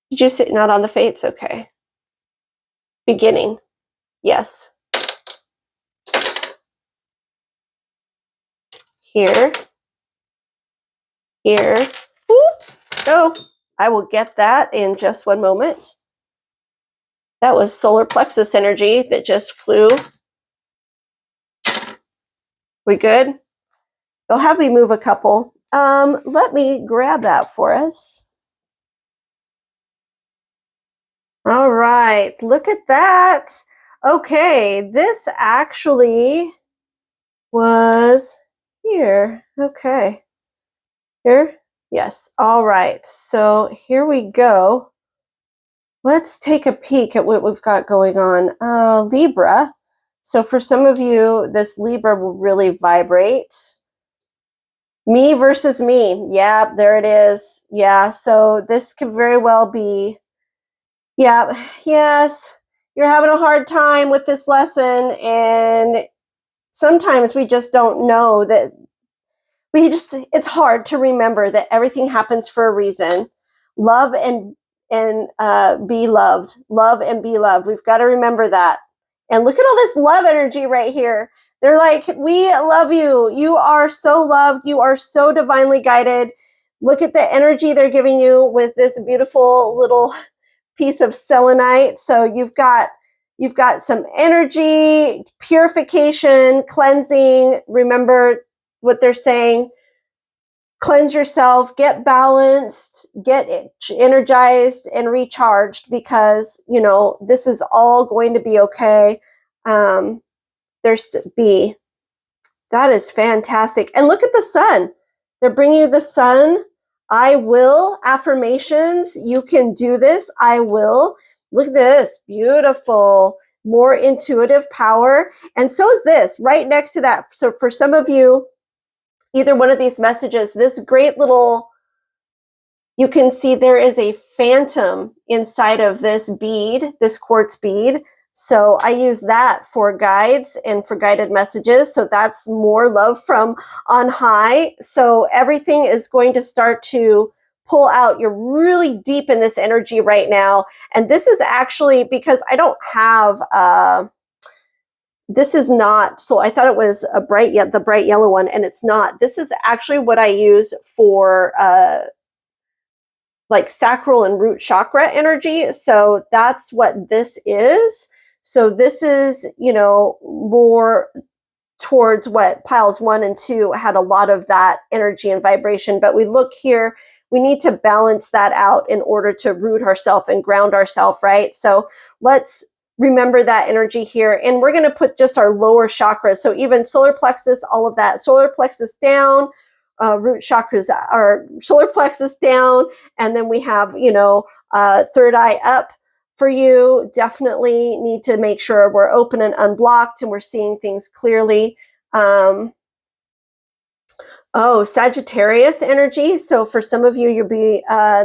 Did you say not on the fates? Okay. Beginning. Yes. Here. Here. Whoop. Oh, I will get that in just one moment. That was solar plexus energy that just flew. We good? They'll have me move a couple. Let me grab that for us. All right, look at that. Okay, this actually was here. Okay. Here? Yes. All right. So here we go. Let's take a peek at what we've got going on. Libra. So for some of you, this Libra will really vibrate. Me versus me. Yeah, there it is. Yeah, so this could very well be, yeah, yes, you're having a hard time with this lesson, and sometimes we just don't know that it's hard to remember that everything happens for a reason. Love and be loved. Love and be loved. We've got to remember that. And look at all this love energy right here. They're like, we love you. You are so loved. You are so divinely guided. Look at the energy they're giving you with this beautiful little piece of selenite. So you've got some energy, purification, cleansing. Remember what they're saying. Cleanse yourself, get balanced, get energized and recharged, because, you know, this is all going to be okay. There's B. That is fantastic. And look at the sun. They're bringing you the sun. I will. Affirmations. You can do this. I will. Look at this. Beautiful. More intuitive power. And so is this right next to that. So for some of you, either one of these messages, this great little, you can see there is a phantom inside of this bead, this quartz bead. So I use that for guides and for guided messages. So that's more love from on high. So everything is going to start to pull out. You're really deep in this energy right now. And this is actually because I don't have, this is not, so I thought it was the bright yellow one, and it's not. This is actually what I use for like sacral and root chakra energy. So that's what this is. So this is, you know, more towards what piles 1 and 2 had a lot of that energy and vibration. But we look here, we need to balance that out in order to root ourselves and ground ourselves, right? So let's remember that energy here. And we're going to put just our lower chakras. So even solar plexus, all of that. Solar plexus down, root chakras, our solar plexus down. And then we have, you know, third eye up. For you, definitely need to make sure we're open and unblocked and we're seeing things clearly. Oh, Sagittarius energy. So for some of you, you'll be,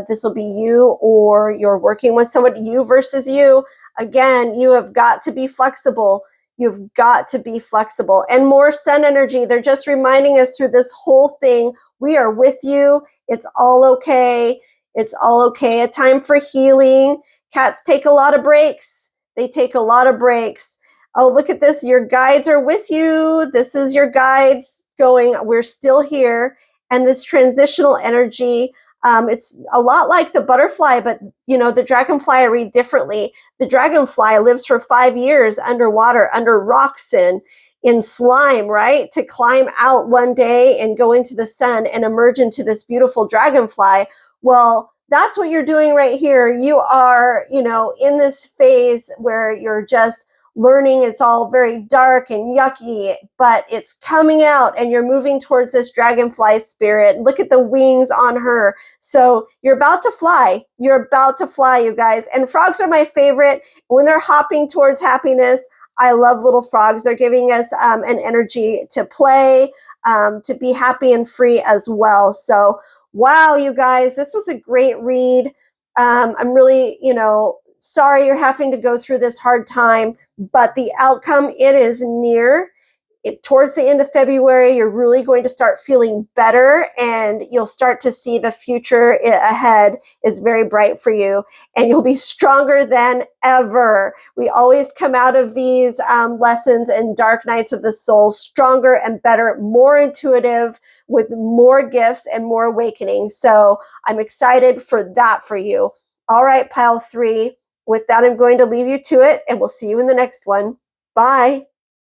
this will be you, or you're working with someone, you versus you. Again, you have got to be flexible. You've got to be flexible. And more sun energy. They're just reminding us through this whole thing, we are with you. It's all okay. It's all okay. A time for healing. Cats take a lot of breaks. They take a lot of breaks. Oh, look at this. Your guides are with you. This is your guides going, we're still here. And this transitional energy, it's a lot like the butterfly, but, you know, the dragonfly I read differently. The dragonfly lives for 5 years underwater, under rocks and in slime, right? To climb out one day and go into the sun and emerge into this beautiful dragonfly. Well, that's what you're doing right here. You are, you know, in this phase where you're just learning. It's all very dark and yucky, but it's coming out and you're moving towards this dragonfly spirit. Look at the wings on her. So you're about to fly. You're about to fly, you guys. And frogs are my favorite. When they're hopping towards happiness, I love little frogs. They're giving us an energy to play, to be happy and free as well. So wow, you guys, this was a great read. I'm really, you know, sorry you're having to go through this hard time, but the outcome, it is near. Towards the end of February, you're really going to start feeling better, and you'll start to see the future ahead is very bright for you, and you'll be stronger than ever. We always come out of these lessons and dark nights of the soul stronger and better, more intuitive, with more gifts and more awakening. So I'm excited for that for you. All right, pile 3. With that, I'm going to leave you to it, and we'll see you in the next one. Bye.